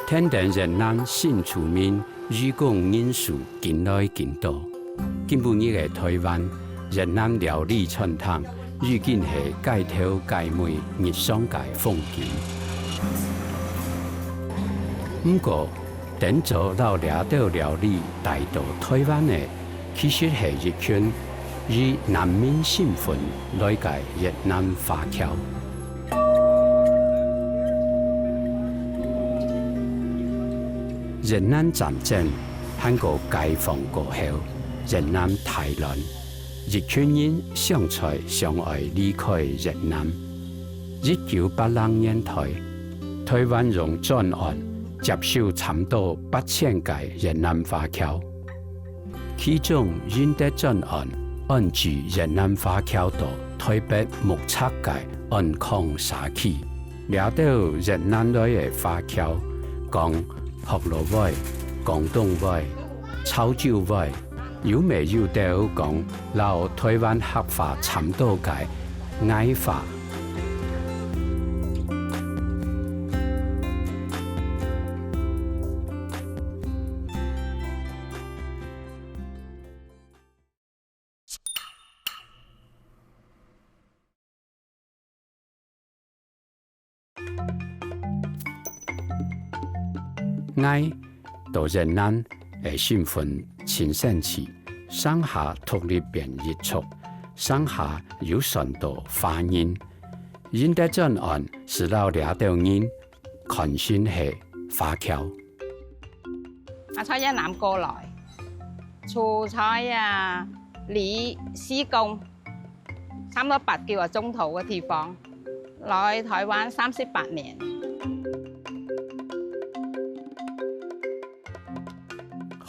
天定越南新住民移工人数越来越多，今晡日嘅台灣越南料理餐廳已經係街頭街尾日常嘅風景。不過，等咗到掠到料理帶到台灣嘅，其實係一群以難民身份來嘅越南華僑。越南戰爭韓國解放過後，越南大亂，一群人相隨相愛離開越南。1980年代，台灣用專案接收差唔多8000個越南華僑，其中因得專案安置越南華僑到台北目測嘅安康社區，掠到越南來嘅華僑講福佬話、廣東話、潮州話，有未有到講老台灣客話差唔多嘅矮話。矮到越南嘅身份前身起，上下獨立變一族，上下有順到華人。因得專案是老掠到人，看先係華僑。我從越南過來，出差啊，離西貢差唔多8個鐘頭嘅地方，來台灣38年。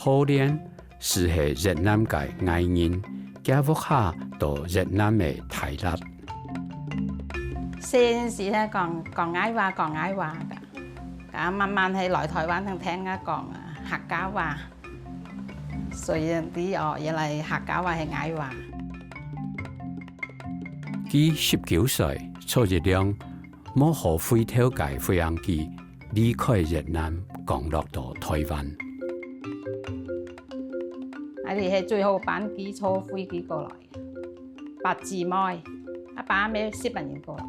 後年是係越南嘅藝人，加入下到越南嘅大陸。先時咧講矮話㗎，咁慢慢係來台灣聽講客家話，所以啲原來客家話係矮話。佢19歲，坐一輛冇後悔跳嘅飛行機離開越南，降落到台灣。我哋係最後班機坐飛機過來，8姊妹，阿爸阿媽10人過來。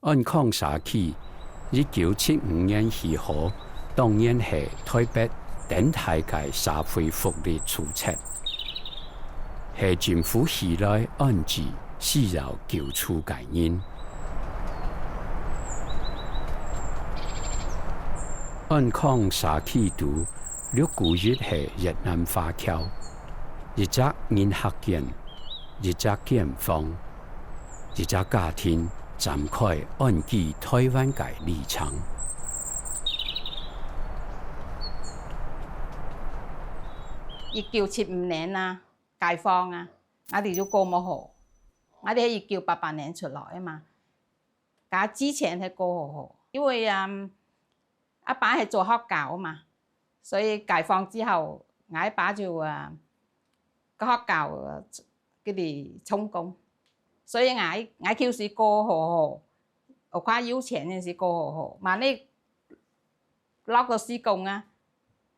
安康社區1975年起好，當然係台北電台嘅社會福利註冊，係政府起來安置需要救助嘅人。安康社區度6個月係越南華僑，一隻銀客人，一隻檢方，一隻家庭展開安置台灣嘅旅程。1975年啊，解放啊，我哋都過冇好，我哋係1988年出來啊嘛，但之前係過好，因為阿爸係做學教啊嘛，所以解放之後，我阿爸就個學教佢哋充公，所以我就是過好，我快有錢嗰時過好，萬一落個施工啊，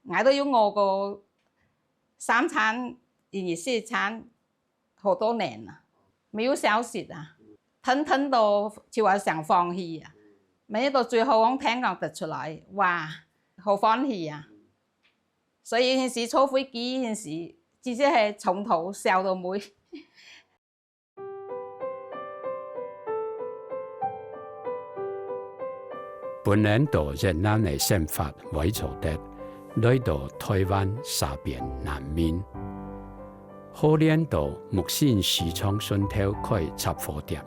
我都要餓個3餐4餐好多年啦，沒有消息啊，吞到就話想放棄啊。咪到最後我聽講得出來，哇，好歡喜啊！所以嗰時坐飛機嗰時，至少係從頭笑到尾。本來到越南嘅生活為做得，來到台灣沙邊難民。後年到木星市場順頭開雜貨店。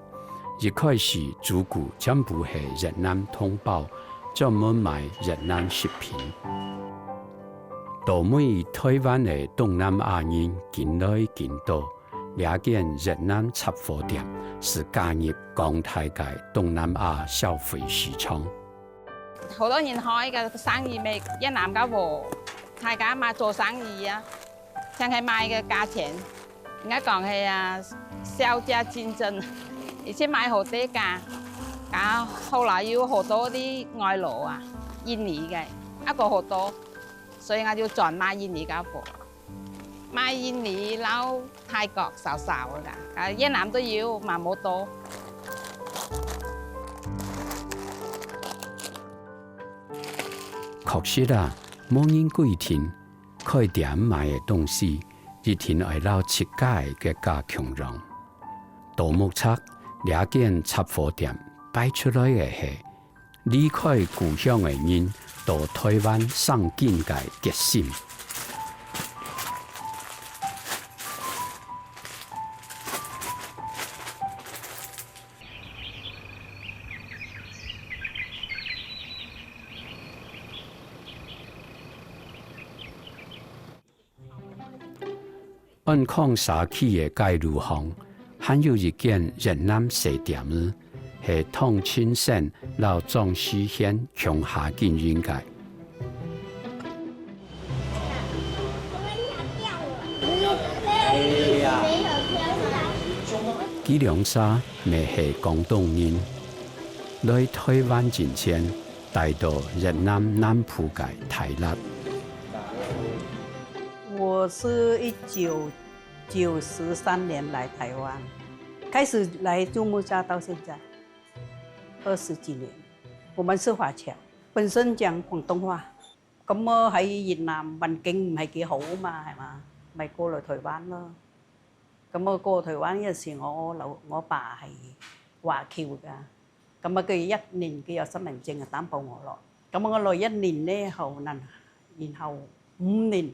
一開始主顧全部係越南同胞，專門賣越南食品。到尾台灣嘅東南亞人進來進到，呢間越南雜貨店是加入港台嘅東南亞消費市場。好多人開嘅生意咪越南嘅和大家嘛做生意啊，淨係賣嘅價錢，而家講係小價競爭。而且買好低價，後來有好多啲外勞啊，印尼嘅一個好多，所以我就轉賣印尼嘅貨，賣印尼撈泰國少少㗎，越南都要，mà冇多。確實啊，冇人規定開店賣嘅東西一定要撈設計嘅加強容。到目測，呢間雜貨店擺出來嘅係離開故鄉嘅人到台灣上進嘅決心。安康社區嘅街路巷，還有一間越南小店兒，係湯清盛老莊書縣鄉下經營嘅。基隆沙咪係廣東人，來台灣之前帶到越南南部嘅台辣。我是1993年來台灣，開始來種木柵到現在20幾年。我們是華僑，本身講廣東話。咁我喺越南環境唔係幾好啊嘛，係嘛？咪過嚟台灣咯。咁我過台灣嗰時，我爸係華僑㗎。咁啊，佢1年佢有身份證啊擔保我落。咁我來1年咧後然後5年。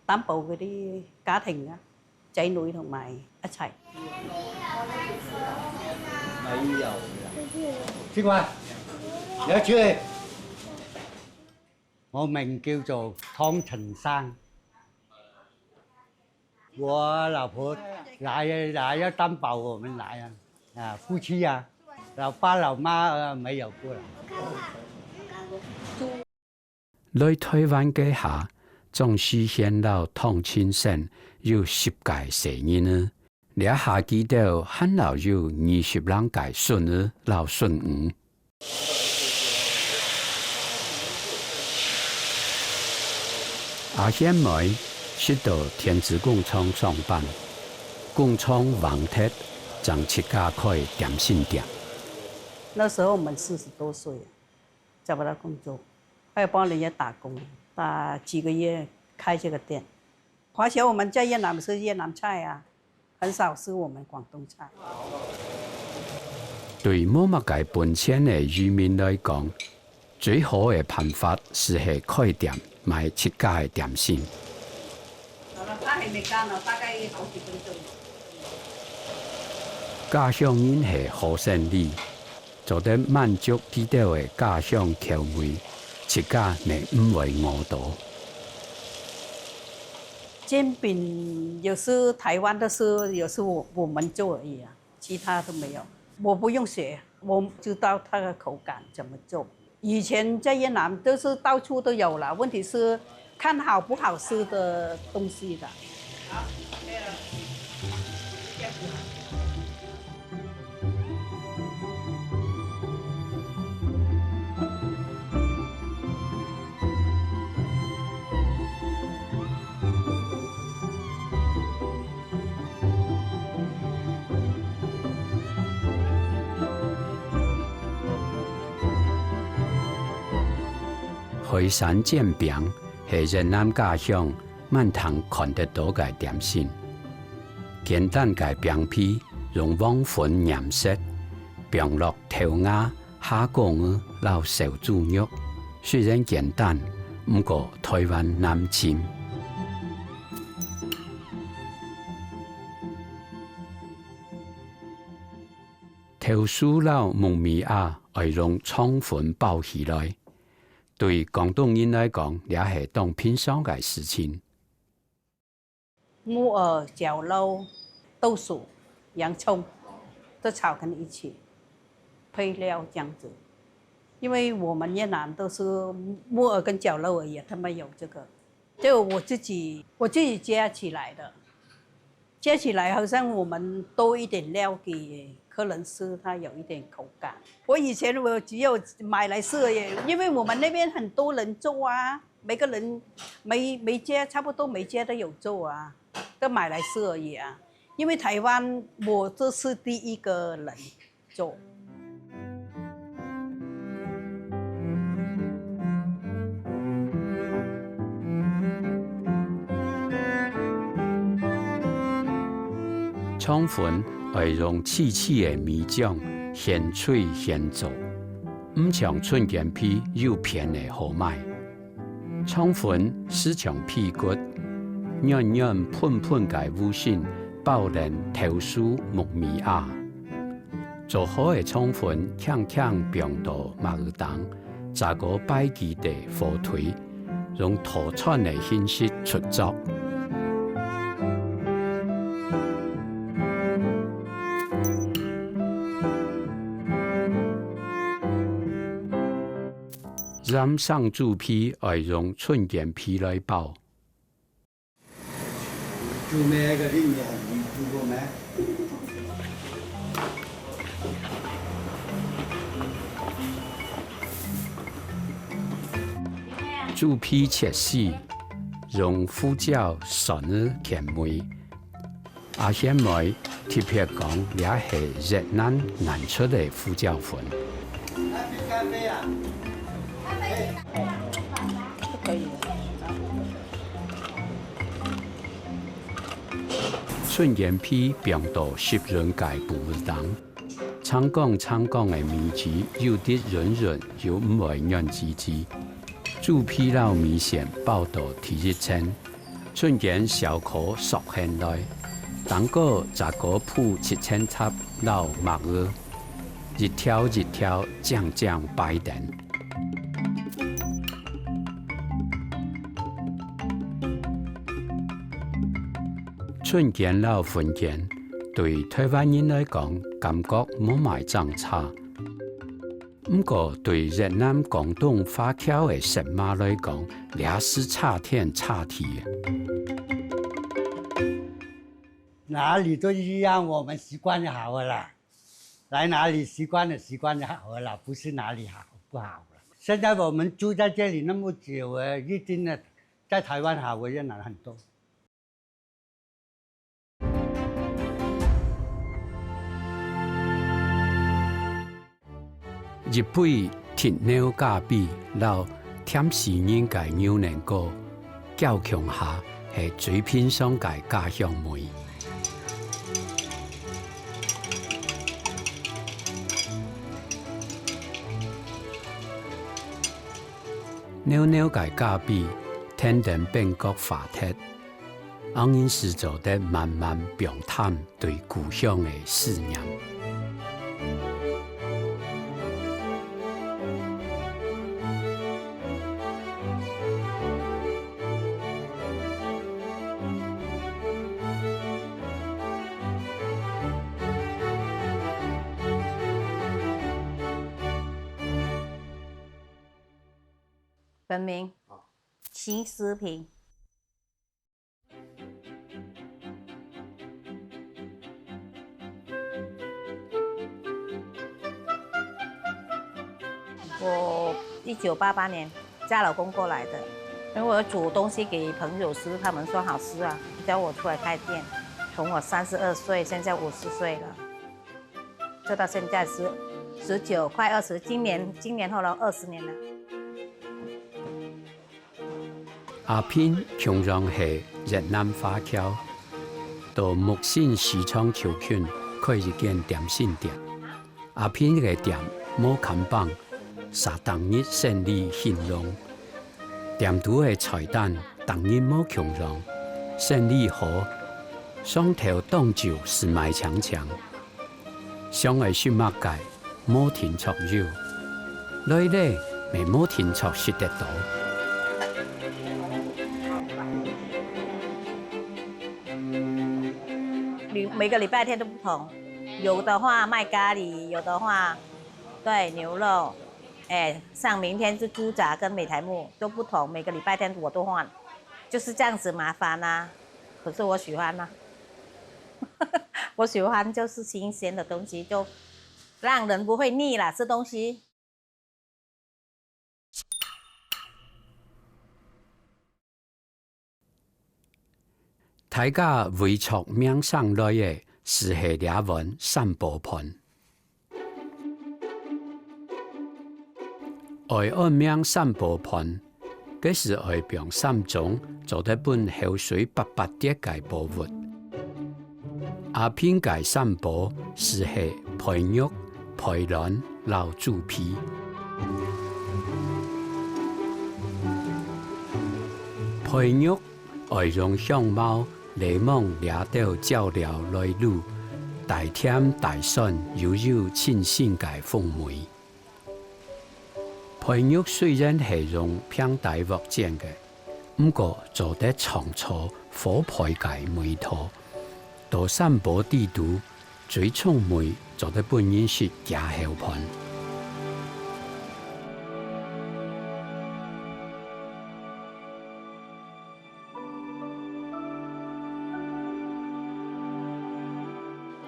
擔保嗰啲家庭啊，仔女同埋一齊。師傅，有出嚟。我名叫做湯陳生，我老婆拿要擔保我們來啊，夫妻啊，老爸老媽沒有過來。來台灣嘅下。莊書縣老湯清盛有10屆生日呢，兩下記到還老有20人屆孫兒老孫兒。阿顯妹是到天子工廠上班，工廠旺鐵將設家開點心店。那時候我們40多歲，找不到工作，還要幫人家打工。打幾個月開這個店，而且我們在越南是越南菜啊，很少是我們廣東菜。對冇乜嘅本錢嘅漁民來講，最好嘅辦法是係開店賣自家嘅點心。他還沒幹呢，大概好幾分鐘。家鄉人係好勝利，做得滿足地道嘅家鄉口味。自家你唔會餓到。煎餅有時台灣的是，有時我們做而已啊，其他都沒有。我不用學，我知道它的口感怎麼做。以前在越南都是到處都有了，問題是看好不好吃的東西的。海山煎餅係越南家鄉滿堂看得到嘅點心，簡單嘅餅皮用黃粉染色，餅落頭芽、蝦膏撈小豬肉，雖然簡單，不過台灣南침頭酥撈木米鴨要用蔥粉包起來。對廣東人來講，也係當平常嘅事情。木耳、絞肉、豆豉、洋蔥都炒在一起，配料這樣子。因為我們越南都是木耳跟絞肉而已，他們有這個，就我自己加起來的，加起來好像我們多一點料給客人吃它有一点口感。我以前我只有买来吃而已，因为我们那边很多人做啊，每个人每家差不多每家都有做啊，都买来吃而已啊。因为台湾我这是第一个人做。腸粉要用刺刺的米醬現脆現做，唔像春卷皮幼片的好賣。腸粉絲長屁骨，軟軟噴噴嘅烏線包連頭酥木米鴨。做好嘅腸粉，強強冰到麻油糖，炸個擺基地火腿，用拖串嘅形式出作。染上猪皮要用春卷皮來包。做咩嗰啲嘢你做過咩？豬皮切絲，用胡椒、蒜兒甜梅。阿顯梅特別講，也係越南難出的胡椒粉。咖啡啊？可以。春卷皮冰到濕潤解不當，長江的米汁有啲潤潤，又唔會軟滋滋。豬皮撈米線包到第一層，春卷小顆熟現來，蛋糕炸個鋪7千插撈麻油，一條一條醬擺定。春卷撈粉卷對台灣人來講，感覺冇乜爭差。不過對越南廣東華僑的食物來講，也是差天差地。哪裡都一樣，我們習慣就好了。來哪裡習慣就好了，不是哪裡好不好了。現在我們住在這裡那麼久一定呢，在台灣好過越南很多。日本鐵牛咖比撈甜絲人嘅牛年糕，較強下係最偏上嘅家鄉味。牛嘅咖比天然變國化鐵，昂因是做得慢慢表淡對故鄉嘅思念。本名齐思平。我1988年嫁老公过来的，因为我煮东西给朋友吃，他们说好吃啊，叫我出来开店。从我32岁，现在50岁了，做到现在是19快20，今年后了20年了。阿片強讓係越南華僑，到木線市場橋圈開一間點心店。阿片嘅店冇看板，啥當日生意興隆。店度嘅菜單當日冇強讓，生意好，上頭當就是賣強強。上嘅雪麥界冇停錯腰，來咧咪冇停錯食得到。每个礼拜天都不同，有的话卖咖喱，有的话对牛肉，像明天是猪杂跟美台木都不同，每个礼拜天我都换，就是这样子麻烦啊，可是我喜欢啊。我喜欢就是新鲜的东西，就让人不会腻啦，吃东西。大家为出名上来的是下俩文散步盆。外岸名散步盆，这是外边山中做得本河水白白的嘅宝物。阿片嘅散步是下培育、培卵、老猪皮。培育外用相貌。雷蒙掠到照料来路，大添大顺，又有清新嘅风味。培育虽然系用平大木剪嘅，不过做得长粗火派嘅梅土，到散步地图最聪梅做得本人是假后盘。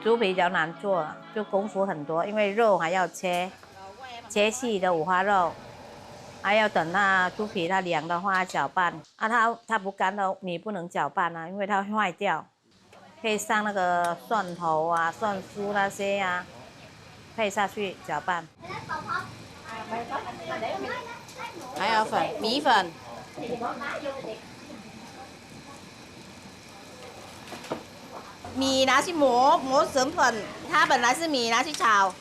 猪皮比较难做，就功夫很多，因为肉还要切细的五花肉，还要等那猪皮它凉的话搅拌。它不干的你不能搅拌啊，因为它会坏掉。配上那个蒜头啊、蒜酥那些啊，配下去搅拌。还有粉，米粉。米拿去磨成粉，它本来是米拿去炒，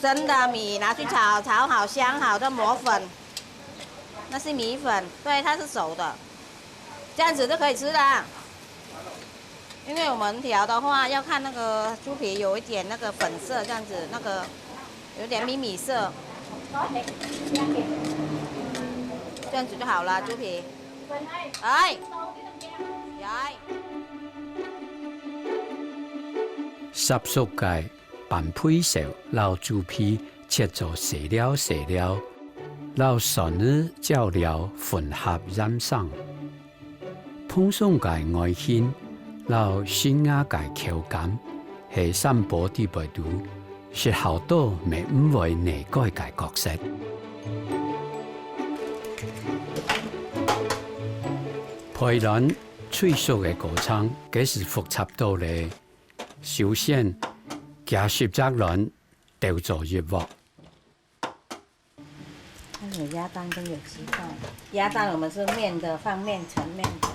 生的米拿去炒好香好的磨粉，那是米粉，对，它是熟的，这样子就可以吃了。因为我们调的话要看那个猪皮有一点那个粉色，这样子那个有点米色，这样子就好了，猪皮。哎，来。烚熟嘅拌配熟，捞猪皮切做细料，捞蒜子椒料混合染上，碰上嘅外馅，捞鲜鸭嘅口感，係散步啲味道，是好多未唔會內改嘅角色。培卵催熟嘅過程，幾時複雜到咧？首先，加十隻卵掉做入鍋。它有鸭蛋跟有鸡蛋，鸭蛋我们是面的，放面层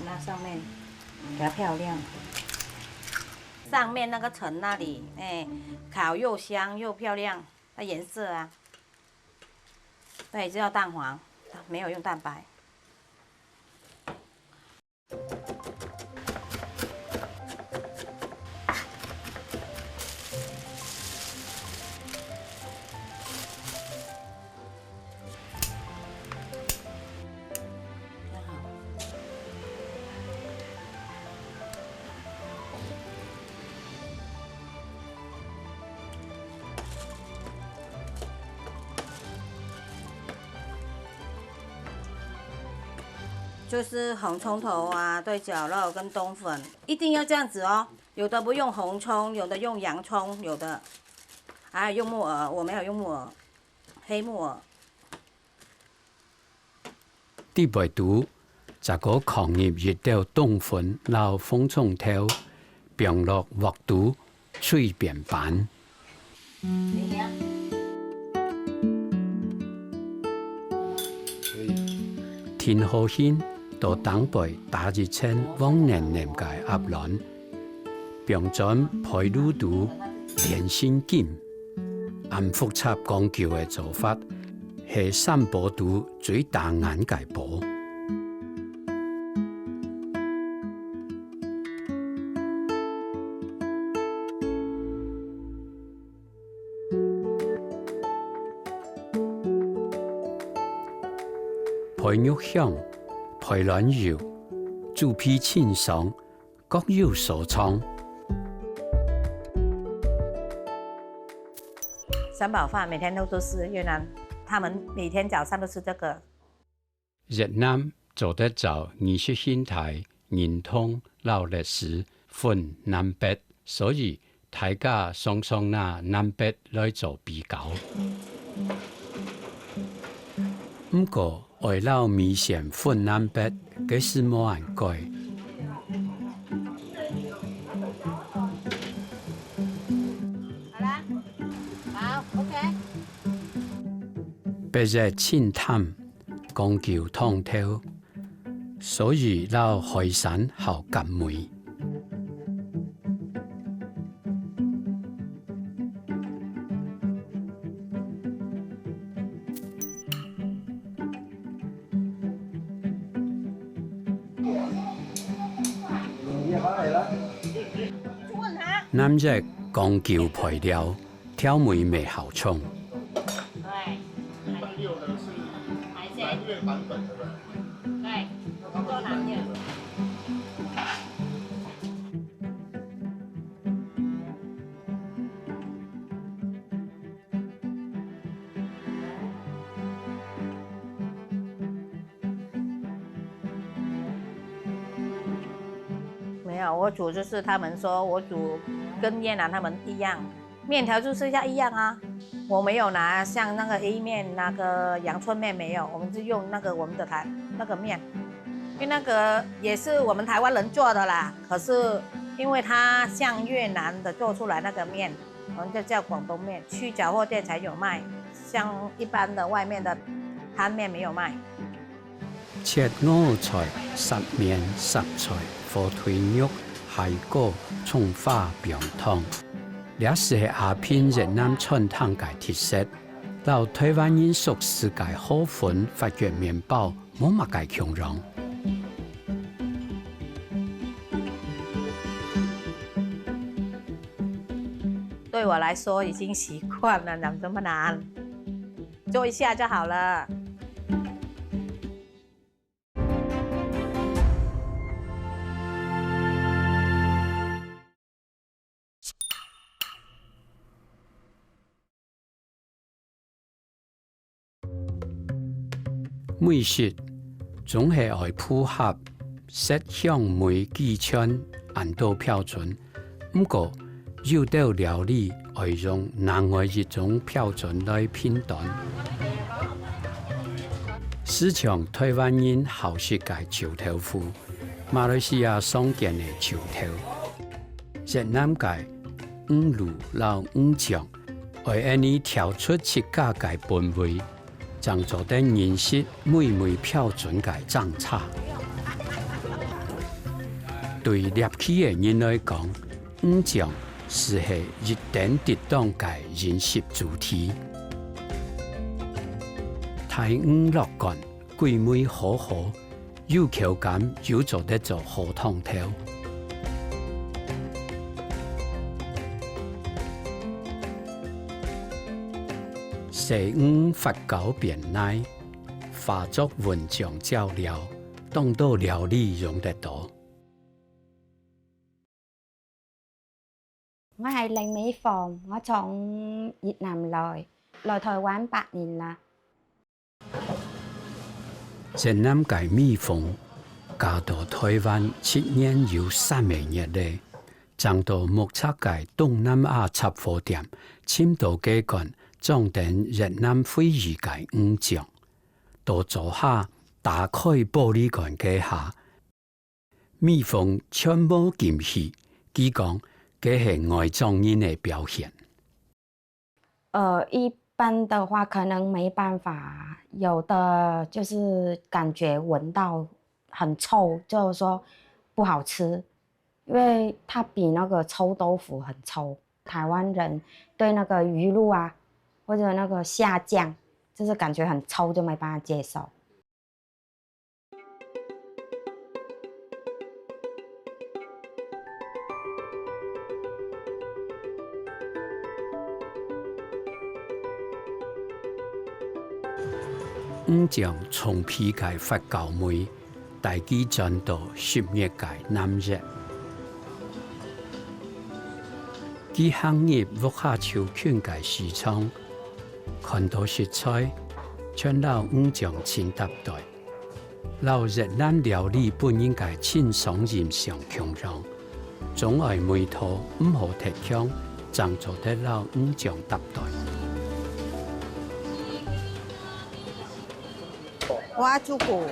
那上面比较漂亮。上面那个层那里，烤又香又漂亮，那颜色啊，对，就要蛋黄，没有用蛋白。就是红葱头啊，对，绞肉跟冬粉，一定要这样子哦。有的不用红葱，有的用洋葱，有的还有用木耳，我没有用木耳，黑木耳。啲味道，就個狂熱熱到冬粉撈風葱頭，並落鑊度脆變板。天好顯。到等輩打熱稱往年年嘅鴨卵，並將配乳度連先劍，按複雜講究嘅做法，係散步度最大眼嘅步。培育香。培卵油，猪皮清爽，各有所長。三寶飯每天都吃，越南他們每天早上都吃這個。越南做得就藝術形態、認同、老歷史、分南北所以大家常常拿南北来做比較。不過為了明顯分南北，這是冇人改。好啦，好 ，OK。白日清淡，講究通透，所以撈海產好甘美。南日講究配料，調味未好重。对，160的是南越版本的吧？对，做南越。没有，我煮就是他们说我煮跟越南他们一样，面条就是要一样啊。我没有拿像那个 A 面那个阳春面没有，我们是用那个我们的那个面，因为那个也是我们台湾人做的啦。可是因为它像越南的做出来那个面，我们就叫广東面，去雜貨店才有賣，像一般的外面的攤面沒有賣。切五菜、十面、十菜、火腿肉、海果、蔥花、餅湯，這是鴉片越南傳統嘅特色。老台灣人熟悉嘅河粉發掘麵包，冇乜嘅強容。對我來說已經習慣了，怎麼這麼難？做一下就好了。美食總係愛配合色香味技巧按到標準，不過有道料理愛用另外一種標準來評斷。市場台灣人好食嘅臭豆腐，馬來西亞常見嘅臭豆，越南嘅五滷老五醬，為安尼調出自家嘅本味。將做得認識每標準嘅政策。對獵奇嘅人來講，五醬是一定適當嘅飲食主題。大五落乾，桂味好好，有口感，又做得做好湯頭。西五發酵變奶，化作混醬醬料，當到料理用得到。我係凌美鳳，我從越南來台灣8年啦。越南嘅米鳳嫁到台灣7年有3個月咧，將到目測嘅東南亞雜貨店簽到幾間。裝訂越南非遺嘅五醬，到坐下打開玻璃罐嘅下，蜜蜂全部進去，佢講這係外莊人嘅表現。一般的話可能沒辦法，有的就是感覺聞到很臭，就是說不好吃，因為它比那個臭豆腐很臭。台灣人對那個魚露啊，或者那個蝦醬，就是感覺很臭，就沒辦法接受。五醬從皮界發酵味，大機轉到10月界南熱。佢行入屋下秋圈界市場。看到食材，全老五醬清搭袋，老越南料理本應該輕鬆飲上強壯，总爱梅土唔好铁枪，长做得老五将搭台。挖猪骨，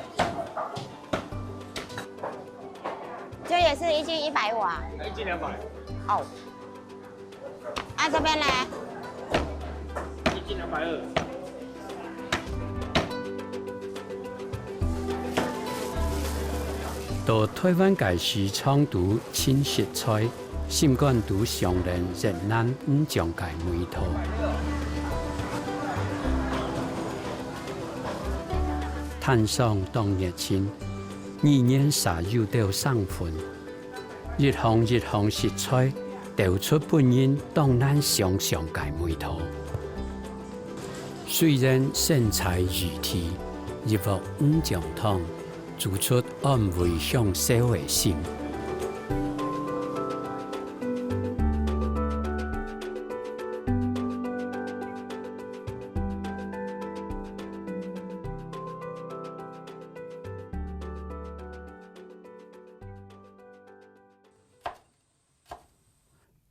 这也是一斤150瓦，一斤200，哦。啊，这边呢？一斤220。到台湾界市场读青食菜，心肝读上人越南五将界梅土。摊上当热情，2年撒油到上分，一行食材，调出本人当咱上界梅土。虽然身材如铁，入屋五将汤。做出安慰向社会心。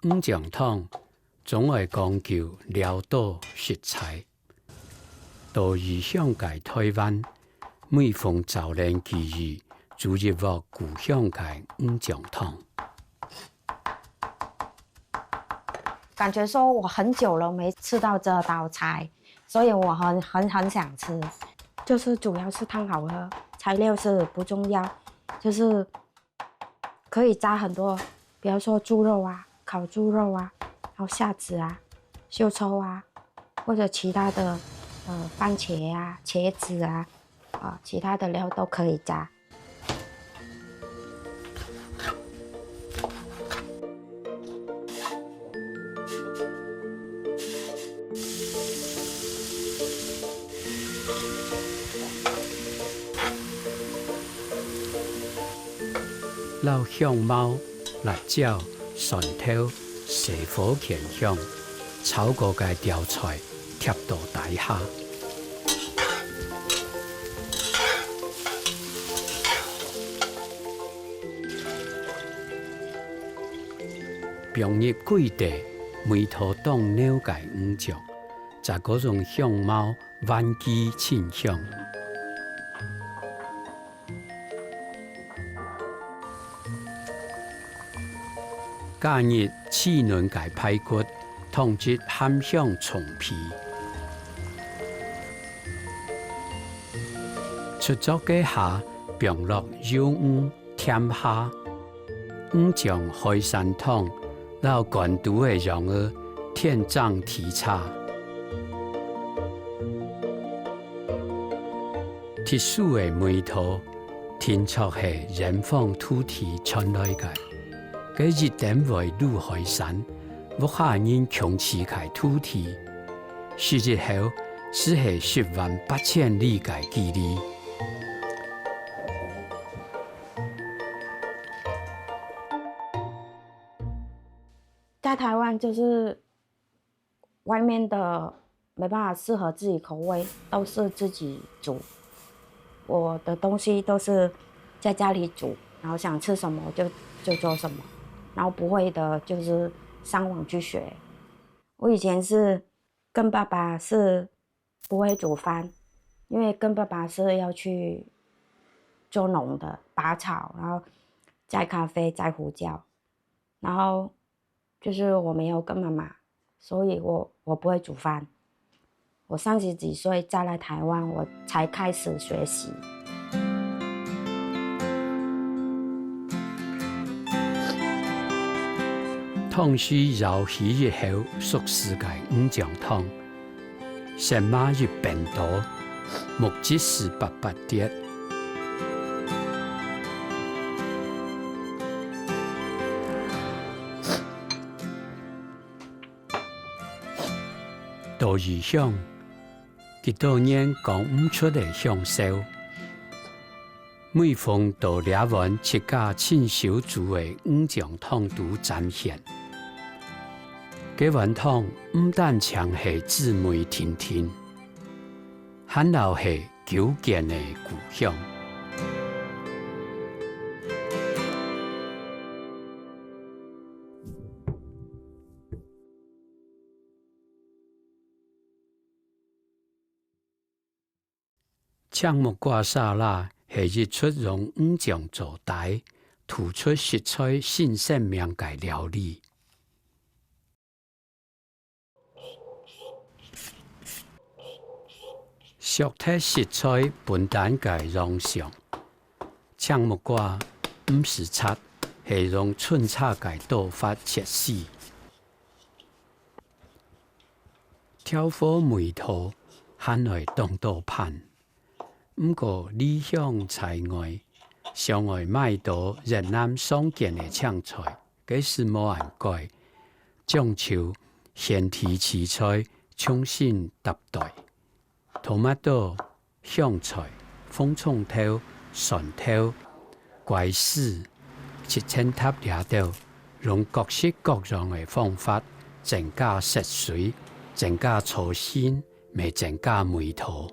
五将汤总爱讲究潦倒食材，到异乡界台湾。每逢早年机遇，就入屋故乡界五将汤。感觉说我很久了没吃到这道菜，所以我很想吃。就是主要是汤好喝，材料是不重要，就是可以加很多，比如说猪肉啊、烤猪肉啊，然后虾子啊、秀葱啊，或者其他的番茄啊、茄子啊。其他的料都可以加。老香茅、辣椒、蒜头、细火芡香，炒过嘅调菜贴到底下。平日贵地梅土当鸟界五将，在嗰种香茅番鸡清香。假日刺嫩界排骨，同质咸香葱皮。出作嘅下，并落肉五添下五将海参汤。老官都的羊儿天葬提叉，特殊的梅土，天作是人放土地传来的。佢一点为入海山，屋下人穷起开土地，数日后是系108000里嘅距离。在台湾就是外面的没办法适合自己口味，都是自己煮。我的东西都是在家里煮，然后想吃什么就做什么，然后不会的就是上网去学。我以前是跟爸爸是不会煮饭，因为跟爸爸是要去做农的，拔草，然后摘咖啡、摘胡椒，然后。就是我没有跟妈妈，所以我不会煮饭。我30几岁再来台湾，我才开始学习。汤须绕起日后，熟世界五将汤，神马越变多，目即是800碟。到异乡，几多年讲唔出的享受。每逢到掠完七家亲手煮的五将汤都展现。这碗汤唔但像是姊妹甜甜，还有是久见的故乡。炝木瓜沙拉是日出用五种做台，突出食材新鲜命嘅料理。熟体食材分担嘅用上，炝木瓜唔是切，係用寸叉嘅刀法切丝。挑火梅土，หั่來當刀盤。唔過理想菜外，上外買到越南常見嘅青菜，幾時冇人改，講求現地食材重新搭代。tomato、香菜、風葱頭、蒜頭、芥絲、切青塔掠到，用各式各樣嘅方法增加食水。增加粗鮮，未增加梅土。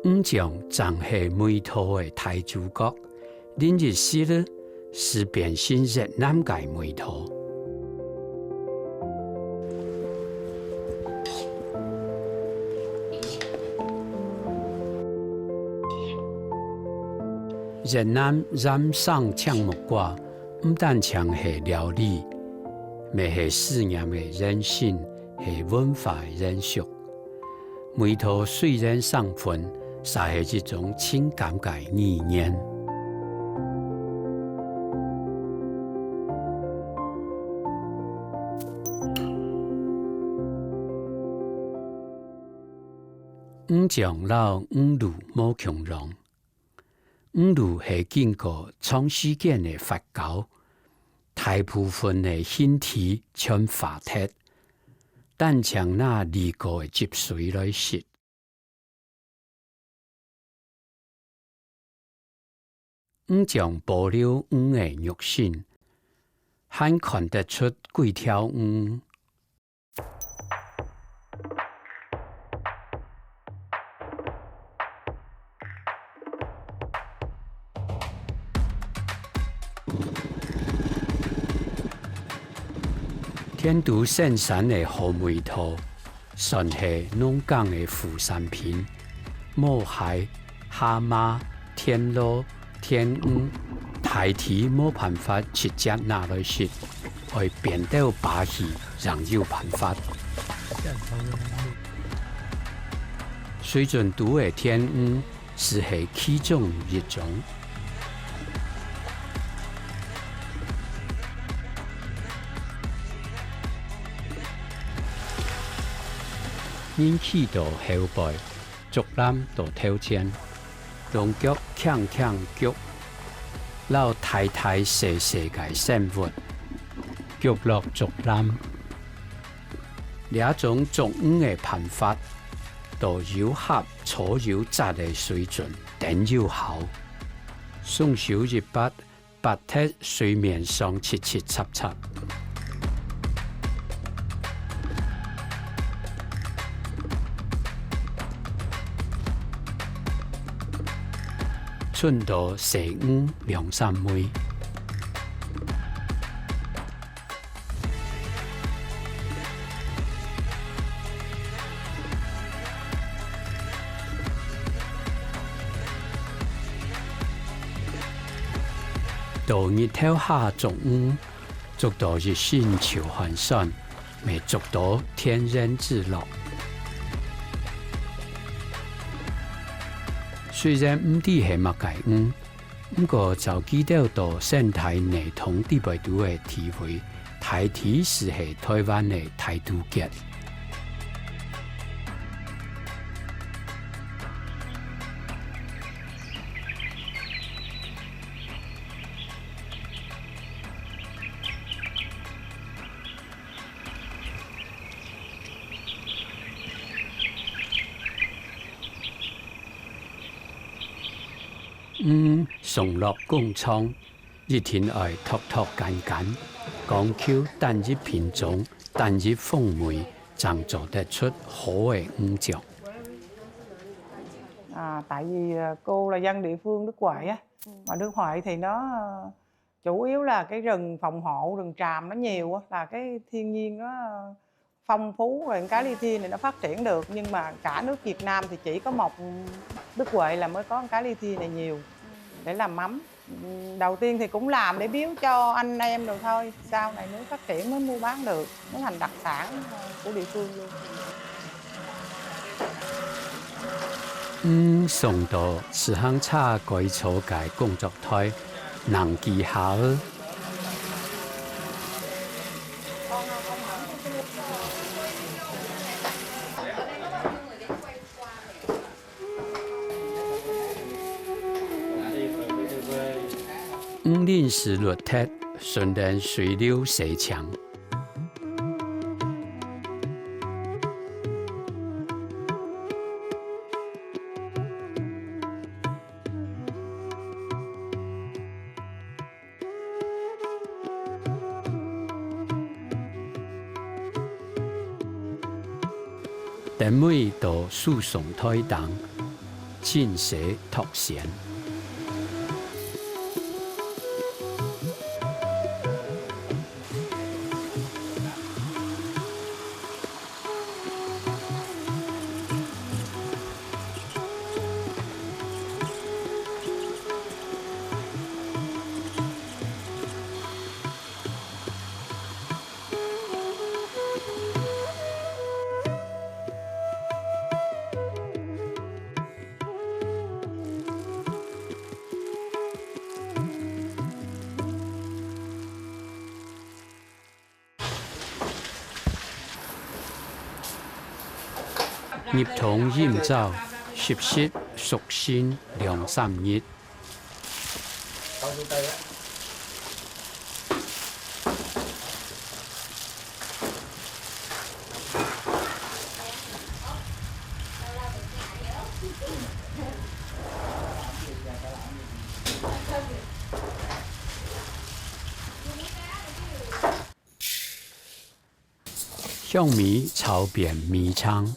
五種正係梅土嘅大主角，另一絲呢是變成越南嘅梅土。越南染上炝木瓜，唔但像係料理，咪係思念嘅人性，係文化延續。梅土雖然生分，但係一種情感嘅意念。五種老五路冇強容。五路係經過長時間嘅發酵，大部分嘅形體全化脫，但將那離過嘅汁水來食。五種保留五嘅肉性，還看得出幾條五。天都盛產嘅好梅土，算係農耕嘅副產品。冇蟹、蛤蟆、天螺、天烏，大體冇辦法直接拿來食，會變到把戲，仍有辦法。水準度嘅天烏是係其中一種。引起到後背，竹籃到頭前，龍腳鏘鏘腳，撈太太細細嘅生活，腳落竹籃。兩種種嘅辦法，都有合粗有雜嘅水準，等要好。雙手一筆，筆喺水面上切切插插。寸到4、5、2、3枚。到日頭下中午，捉到日新潮寒酸，未捉到天然之樂。雖然唔啲係乜解不過就記得到生態內同地位度嘅體會，大體是係台灣嘅大都結。送落工廠，一天愛拖拖緊緊，講求單一品種、單一風味，才做得出好嘅五種。Tại vì cô là dân địa phương nước ngoài á, mà nước ngoài thì nó chủ yếu là cái rừng phòng hộ, rừng tràm nó nhiều á, là cái thiên nhiên nó phong phú rồi cái li thi này nó phát triển được. Nhưng mà cả nước Việt Nam thì chỉ có một Đức Huệ là mới có cái li thi này nhiều để làm mắm. Đầu tiên thì cũng làm để biếu cho anh em rồi thôi, sau này mới phát triển mới mua bán được, mới thành đặc sản của địa phương luôn.送到是行茶改草界工作台，能技巧。5年时落铁，顺然水流石墙。等每到诉讼台档，进蛇托弦。葉桶醃酒，攝息熟鮮2-3日。香米炒扁米腸。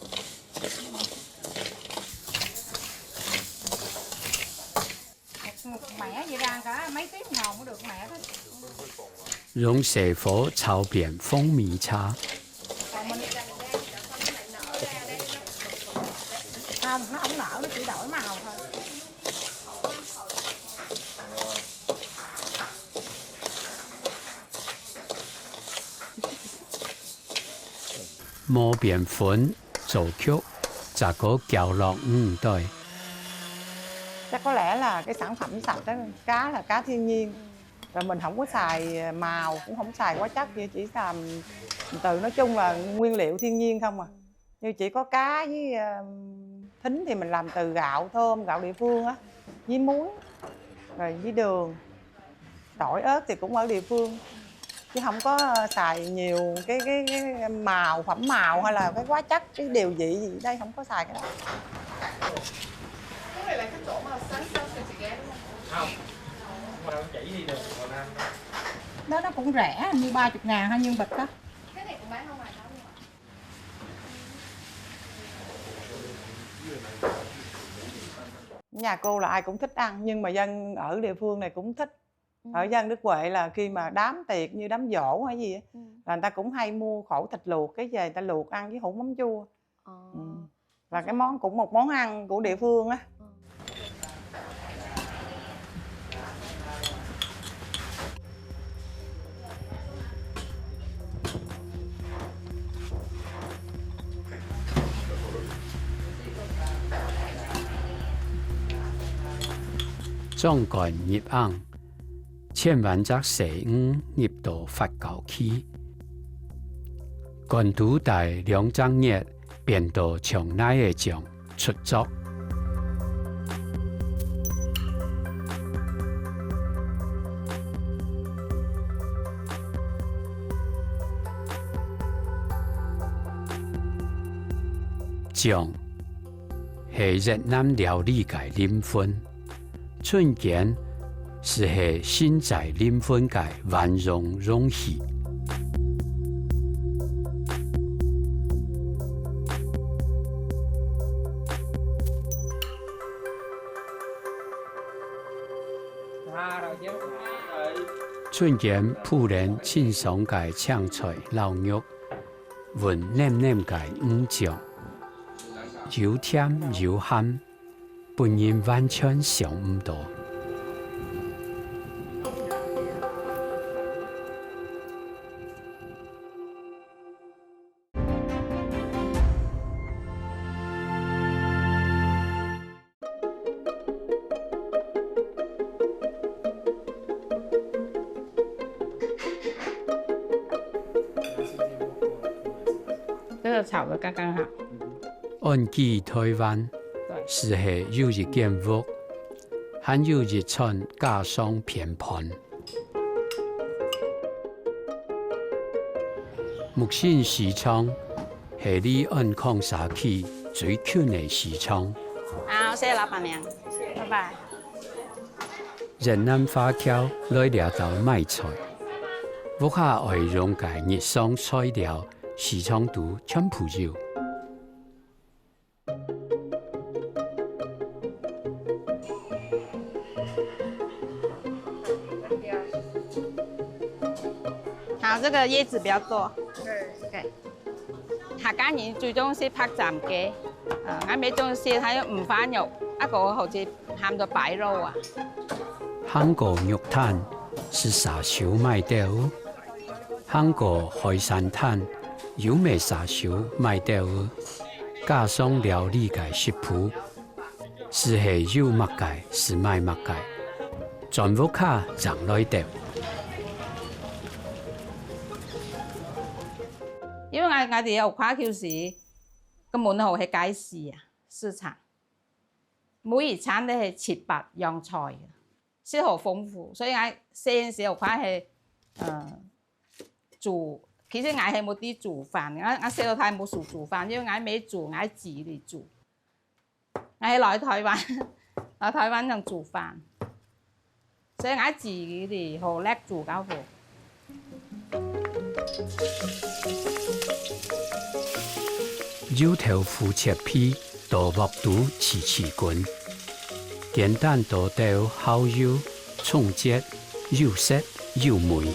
用蛇火炒扁蜂蜜茶。Không, nó không nở, nó chỉ đổi màu thôi.磨扁粉做曲，再個攪落5袋。Chắc có lẽ là cái sản phẩm sạch đó, cá là cá thiên nhiên. Rồi mình không có xài màu, cũng không xài hóa chất gì, chỉ làm từ nói chung là nguyên liệu thiên nhiên không à. Như chỉ có cá với thính thì mình làm từ gạo thơm, gạo địa phương á, với muối, rồi với đường. Tỏi ớt thì cũng ở địa phương. Chứ không có xài nhiều cái màu, phẩm màu hay là cái hóa chất, cái điều vị gì đây không có xài cái đó. Cái này là cái chỗ mà sáng sớm thì chị ghé đúng không? Không. Mà chỉ đi đường Hồ Nam. Đó nó cũng rẻ, như 30.000 hay nhân bịch đó. Cái này cũng bán không ngoài đó luôn ạ. Nhà cô là ai cũng thích ăn, nhưng mà dân ở địa phương này cũng thích. Ở dân Đức Huệ là khi mà đám tiệc như đám giỗ hay gì á, là người ta cũng hay mua khổ thịt luộc, cái về người ta luộc ăn với hũ mắm chua. Là cái món cũng một món ăn của địa phương á.總幹醃甕，千萬隻蛇五醃到發酵起，乾肚大2隻熱變到像奶嘅醬出汁。醬係越南料理嘅靈魂。春見是係心在靈魂嘅萬榮榮喜。Rồi chứ. Rồi. 春間ผู้人清爽嘅青菜老肉，混黏黏嘅五醬，又甜又鹹，本人完全想唔到。这个炒的刚刚好。按記台灣对，是係有一間屋，還有一串家常片盤。目前市場係你安康社區最近嘅市場。好，谢谢老板娘，拜拜。人南花轎來掠到賣菜，屋下外用嘅日常菜料，市場都全部有。好，这个椰子不要多。对。客家人最中意拍斬雞，我咪中意食睇五花肉，一個好似喊到白肉啊。韓國肉攤是啥燒賣掉？韓國海鮮攤有咩啥燒賣掉？家常料理嘅食譜是係有乜嘅，是賣乜嘅，全部卡讓來掉。因為我哋有跨橋市個門口係街市啊，市場，每一餐都係7、8樣菜嘅，是好豐富。所以我細陣時候跨係煮，其實我係冇啲煮飯，我細個太冇熟煮飯，因為我未煮，我自己嚟煮。我係來台灣，來台灣就煮飯，所以我自己嚟好叻煮家伙。油頭腐切皮，豆木肚起起滾，簡單多豆蠔油、蔥節，又色又美。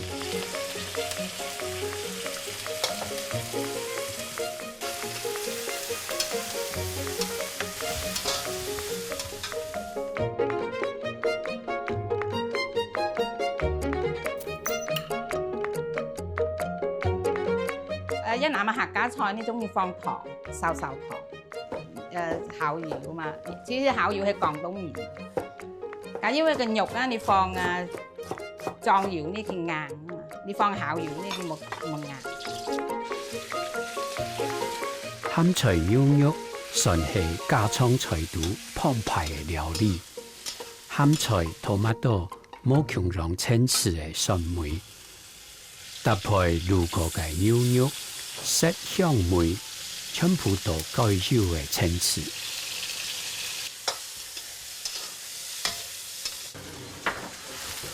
一南嘅客家菜呢，中意放糖，瘦糖，烤油嘛。其實烤油係廣東麵，但因為個肉啊，你放醬油呢佢硬啊嘛，你放烤油呢佢冇硬。鹹菜牛肉算係家常菜度澎湃嘅料理，鹹菜、토마토冇強讓青刺嘅酸味，搭配路過嘅牛肉。色香味全部都該有嘅層次。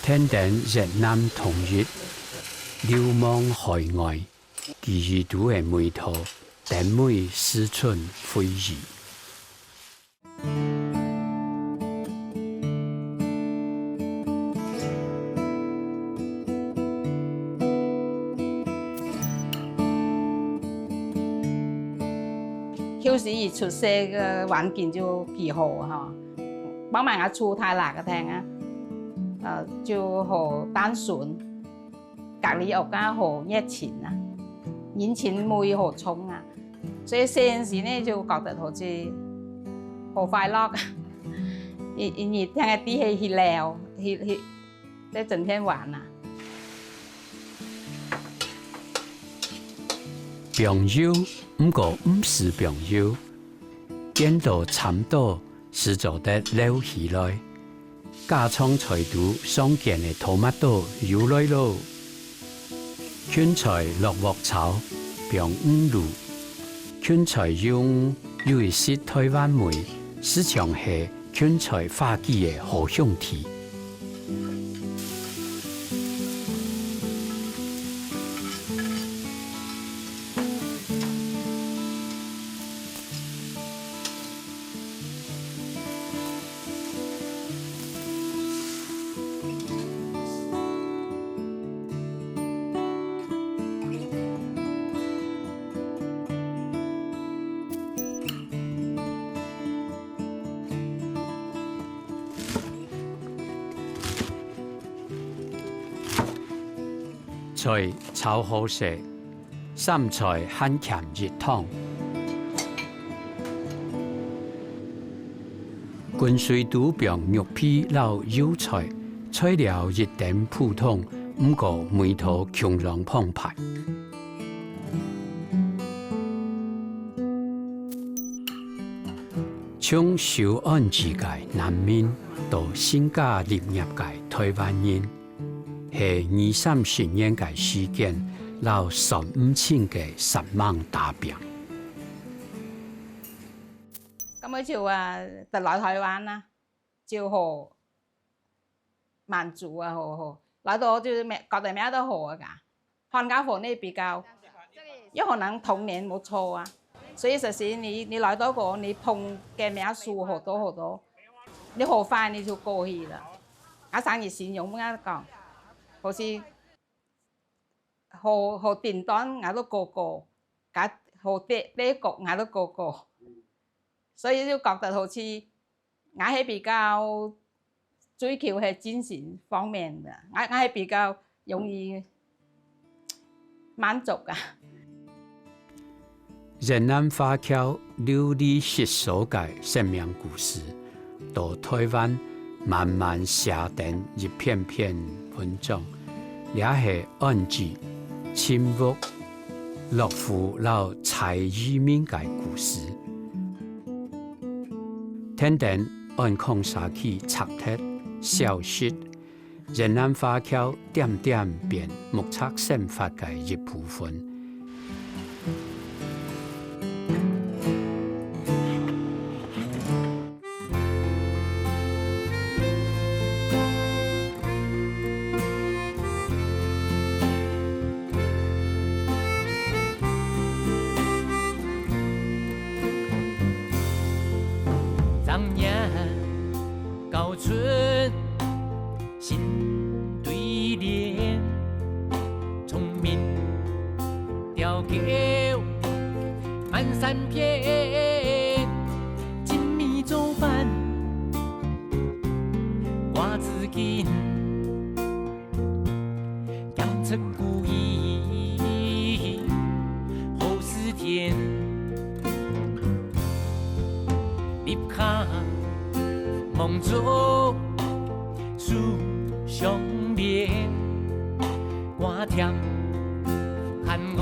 天頂越南統一，流亡海外，其餘都嘅梅土，甜美思春非議。橋市而出世嘅環境就幾好哈，幫埋我厝太辣嘅聽啊，就好單純，隔離屋家好熱情啊，人情味好重啊，所以細陣時呢就覺得好似好快樂啊，而聽嘅啲戲去聊，去整天玩啊。朋友，不過唔是朋友，見到差唔多是做得溜起來。家常菜度常見嘅토마토又來咯，芹菜落鑊炒，並五路。芹菜用有一些台灣梅，市場係芹菜花季嘅好香氣。菜炒好食，三菜很咸热汤。滚水肚병肉皮捞油菜，材料一点普通，不过味道强壮澎湃。从小安之界南面到新加入业界台湾人，係20-30年嘅時間，撈15,000嘅10萬大餅。咁佢就特來台灣啦，就學滿族啊，學來到就各地咩都學㗎。漢家貨呢比較，因為可能童年冇錯啊。所以實時你來到個你碰嘅名數好多，你學快你就過去啦。我生意善用咁講，好似學電單我都個，學呢個我都個，所以就覺得好似我係比較追求係精神方面嘅，我係比較容易滿足㗎。越南華僑流離失所嘅生命故事，到台灣慢慢寫成一篇篇文章，也係安置、침묵、樂福老蔡依敏嘅故事。天天按空沙去拆鐵、消失，越南華僑點點變目測生活嘅一部分。高春新对联，聪明雕狗满山遍，精密做饭瓜子筋，养成故意后世天，立卡。梦中树相连，我甜看我